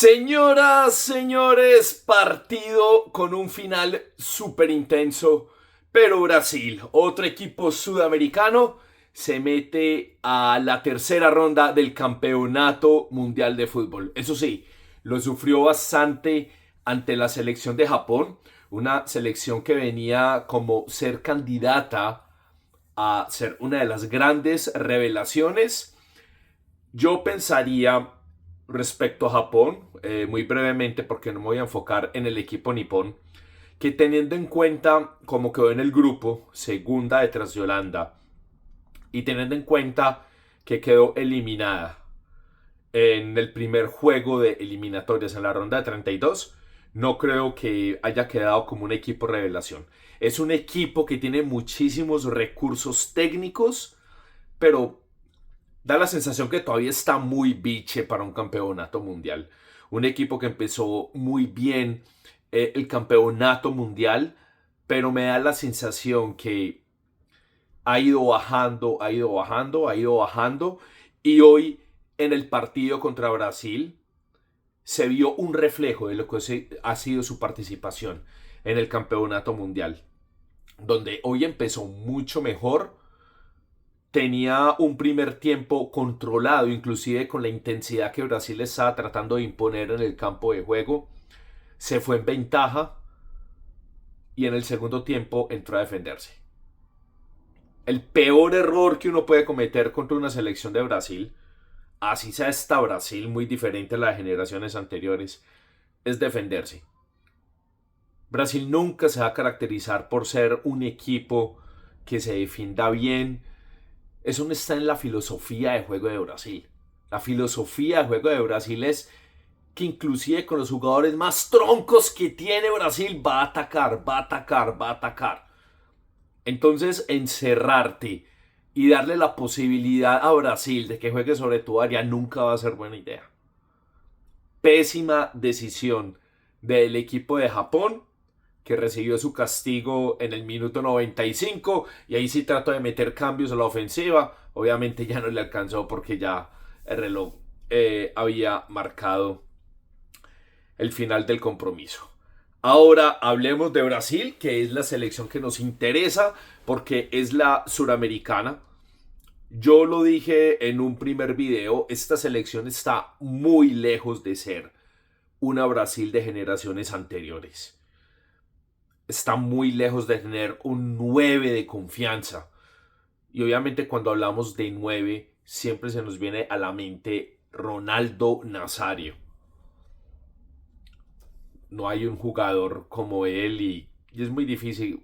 Señoras, señores, partido con un final súper intenso, pero Brasil, otro equipo sudamericano, se mete a la tercera ronda del Campeonato Mundial de Fútbol. Eso sí, lo sufrió bastante ante la selección de Japón, una selección que venía como ser candidata a ser una de las grandes revelaciones. Yo pensaría respecto a Japón, muy brevemente porque no me voy a enfocar en el equipo nipón, que teniendo en cuenta cómo quedó en el grupo, segunda detrás de Holanda, y teniendo en cuenta que quedó eliminada en el primer juego de eliminatorias en la ronda de 32, no creo que haya quedado como un equipo revelación. Es un equipo que tiene muchísimos recursos técnicos, pero da la sensación que todavía está muy biche para un campeonato mundial. Un equipo que empezó muy bien el campeonato mundial, pero me da la sensación que ha ido bajando, ha ido bajando, ha ido bajando. Y hoy en el partido contra Brasil se vio un reflejo de lo que ha sido su participación en el campeonato mundial, donde hoy empezó mucho mejor, tenía un primer tiempo controlado, inclusive con la intensidad que Brasil estaba tratando de imponer en el campo de juego. Se fue en ventaja y en el segundo tiempo entró a defenderse. El peor error que uno puede cometer contra una selección de Brasil, así sea esta Brasil muy diferente a las generaciones anteriores, es defenderse. Brasil nunca se va a caracterizar por ser un equipo que se defienda bien. Eso no está en la filosofía de juego de Brasil. La filosofía de juego de Brasil es que inclusive con los jugadores más troncos que tiene Brasil va a atacar, va a atacar, va a atacar. Entonces encerrarte y darle la posibilidad a Brasil de que juegue sobre tu área nunca va a ser buena idea. Pésima decisión del equipo de Japón, que recibió su castigo en el minuto 95 y ahí sí trató de meter cambios a la ofensiva. Obviamente ya no le alcanzó porque ya el reloj había marcado el final del compromiso. Ahora hablemos de Brasil, que es la selección que nos interesa porque es la suramericana. Yo lo dije en un primer video, esta selección está muy lejos de ser una Brasil de generaciones anteriores. Está muy lejos de tener un 9 de confianza. Y obviamente cuando hablamos de 9 siempre se nos viene a la mente Ronaldo Nazario. No hay un jugador como él y es muy difícil.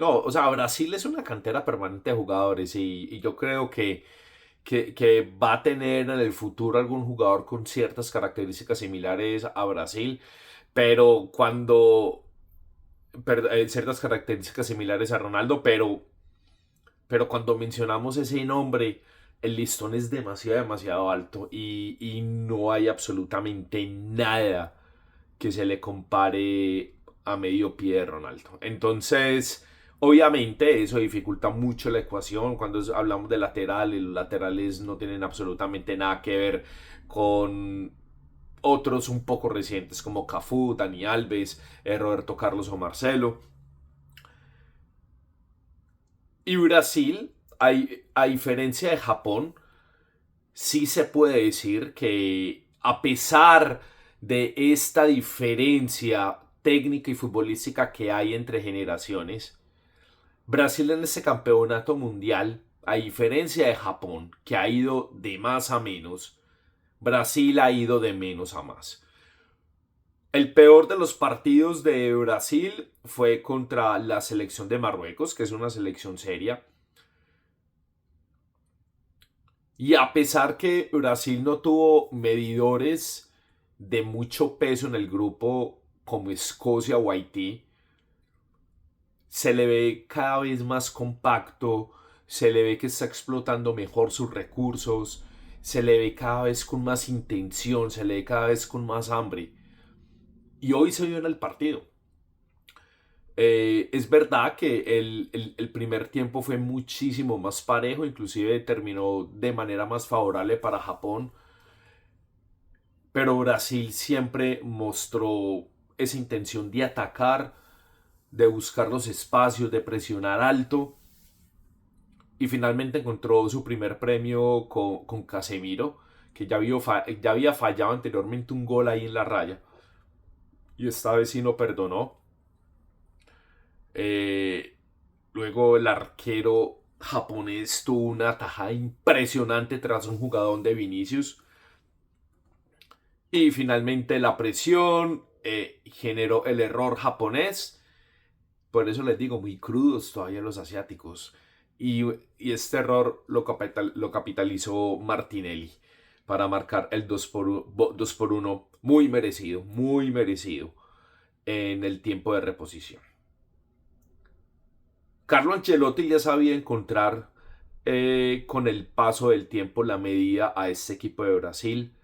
No, o sea, Brasil es una cantera permanente de jugadores y yo creo que va a tener en el futuro algún jugador con ciertas características similares a Brasil, pero ciertas características similares a Ronaldo, pero cuando mencionamos ese nombre, el listón es demasiado, demasiado alto y no hay absolutamente nada que se le compare a medio pie de Ronaldo. Entonces, obviamente eso dificulta mucho la ecuación cuando hablamos de laterales. Los laterales no tienen absolutamente nada que ver con otros un poco recientes como Cafú, Dani Alves, Roberto Carlos o Marcelo. Y Brasil, a diferencia de Japón, sí se puede decir que a pesar de esta diferencia técnica y futbolística que hay entre generaciones, Brasil en este campeonato mundial, a diferencia de Japón, que ha ido de más a menos, Brasil ha ido de menos a más. El peor de los partidos de Brasil fue contra la selección de Marruecos, que es una selección seria. Y a pesar que Brasil no tuvo medidores de mucho peso en el grupo como Escocia o Haití, se le ve cada vez más compacto, se le ve que está explotando mejor sus recursos, se le ve cada vez con más intención, se le ve cada vez con más hambre. Y hoy se vio en el partido. Es verdad que el primer tiempo fue muchísimo más parejo, inclusive terminó de manera más favorable para Japón, pero Brasil siempre mostró esa intención de atacar, de buscar los espacios, de presionar alto, y finalmente encontró su primer premio con Casemiro, que ya había fallado anteriormente un gol ahí en la raya, y esta vez sí no perdonó. Eh, Luego el arquero japonés tuvo una tajada impresionante tras un jugador de Vinicius. Y finalmente la presión generó el error japonés. Por eso les digo, muy crudos todavía los asiáticos. Y este error lo capitalizó Martinelli para marcar el 2-1 muy merecido en el tiempo de reposición. Carlo Ancelotti ya sabía encontrar con el paso del tiempo la medida a este equipo de Brasil.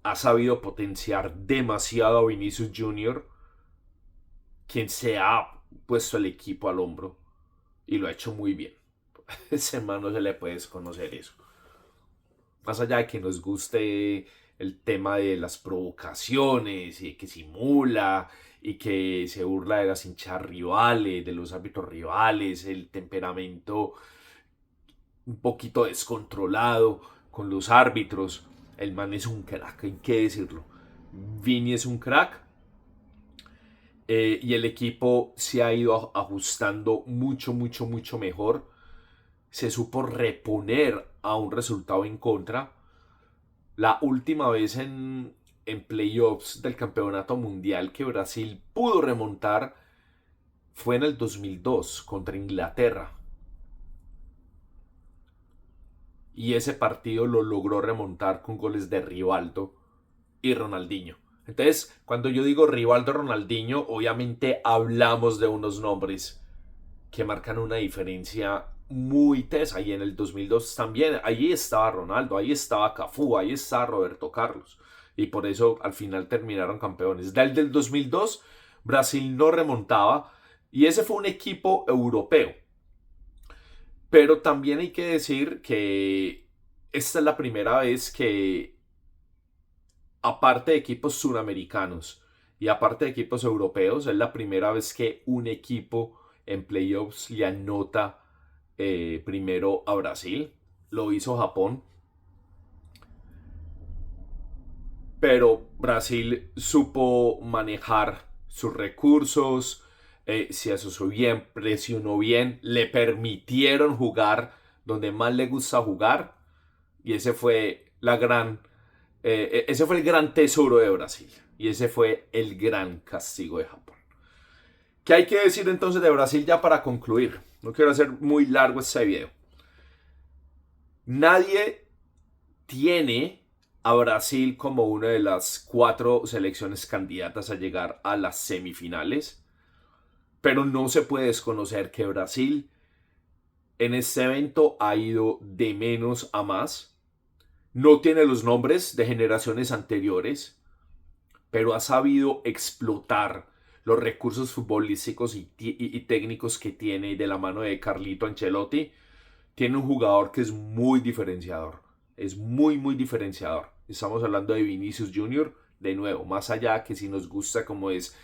Ha sabido potenciar demasiado a Vinicius Junior, quien se ha puesto el equipo al hombro y lo ha hecho muy bien. Ese man no se le puede desconocer eso. Más allá de que nos guste el tema de las provocaciones y que simula y que se burla de las hinchas rivales, de los árbitros rivales, el temperamento un poquito descontrolado con los árbitros. El man es un crack, hay que decirlo. Vini es un crack. Y el equipo se ha ido ajustando mucho mejor. Se supo reponer a un resultado en contra. La última vez en playoffs del campeonato mundial que Brasil pudo remontar fue en el 2002 contra Inglaterra. Y ese partido lo logró remontar con goles de Rivaldo y Ronaldinho. Entonces, cuando yo digo Rivaldo, Ronaldinho, obviamente hablamos de unos nombres que marcan una diferencia muy tesa. Y en el 2002 también, ahí estaba Ronaldo, ahí estaba Cafú, ahí estaba Roberto Carlos. Y por eso al final terminaron campeones. Desde el 2002, Brasil no remontaba. Y ese fue un equipo europeo. Pero también hay que decir que esta es la primera vez que, aparte de equipos suramericanos y aparte de equipos europeos, es la primera vez que un equipo en playoffs le anota primero a Brasil. Lo hizo Japón. Pero Brasil supo manejar sus recursos, se asoció bien, presionó bien, le permitieron jugar donde más le gusta jugar. Y ese fue el gran tesoro de Brasil. Y ese fue el gran castigo de Japón. ¿Qué hay que decir entonces de Brasil ya para concluir? No quiero hacer muy largo este video. Nadie tiene a Brasil como una de las 4 selecciones candidatas a llegar a las semifinales. Pero no se puede desconocer que Brasil en este evento ha ido de menos a más. No tiene los nombres de generaciones anteriores, pero ha sabido explotar los recursos futbolísticos y técnicos que tiene de la mano de Carlito Ancelotti. Tiene un jugador que es muy diferenciador. Es muy diferenciador. Estamos hablando de Vinicius Junior. De nuevo, más allá que si nos gusta como es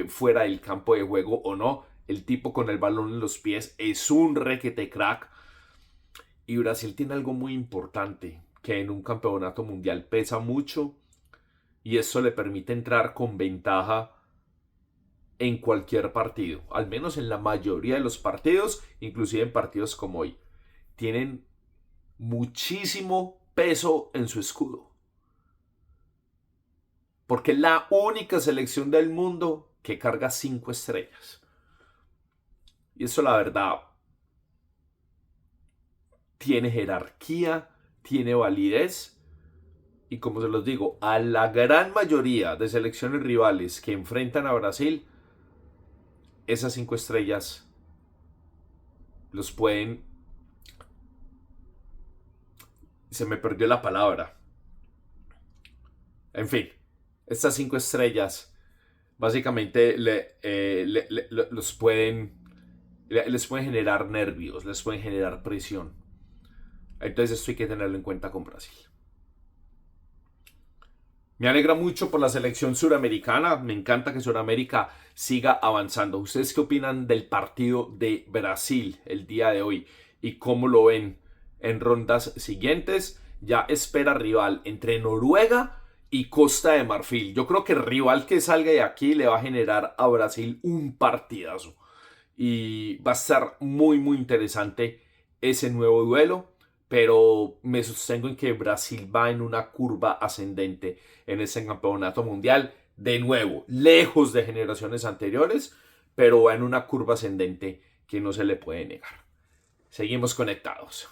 fuera del campo de juego o no, el tipo con el balón en los pies es un requete crack. Y Brasil tiene algo muy importante, que en un campeonato mundial pesa mucho, y eso le permite entrar con ventaja en cualquier partido, al menos en la mayoría de los partidos, inclusive en partidos como hoy. Tienen muchísimo peso en su escudo, porque es la única selección del mundo que carga 5 estrellas. Y eso, la verdad, tiene jerarquía, tiene validez. Y como se los digo, a la gran mayoría de selecciones rivales que enfrentan a Brasil, esas 5 estrellas los pueden... Se me perdió la palabra. En fin, estas 5 estrellas básicamente les pueden generar nervios, les pueden generar presión. Entonces esto hay que tenerlo en cuenta con Brasil. Me alegra mucho por la selección suramericana. Me encanta que Suramérica siga avanzando. ¿Ustedes qué opinan del partido de Brasil el día de hoy? ¿Y cómo lo ven en rondas siguientes? Ya espera rival entre Noruega y Costa de Marfil. Yo creo que el rival que salga de aquí le va a generar a Brasil un partidazo. Y va a estar muy, muy interesante ese nuevo duelo, pero me sostengo en que Brasil va en una curva ascendente en ese campeonato mundial, de nuevo, lejos de generaciones anteriores, pero va en una curva ascendente que no se le puede negar. Seguimos conectados.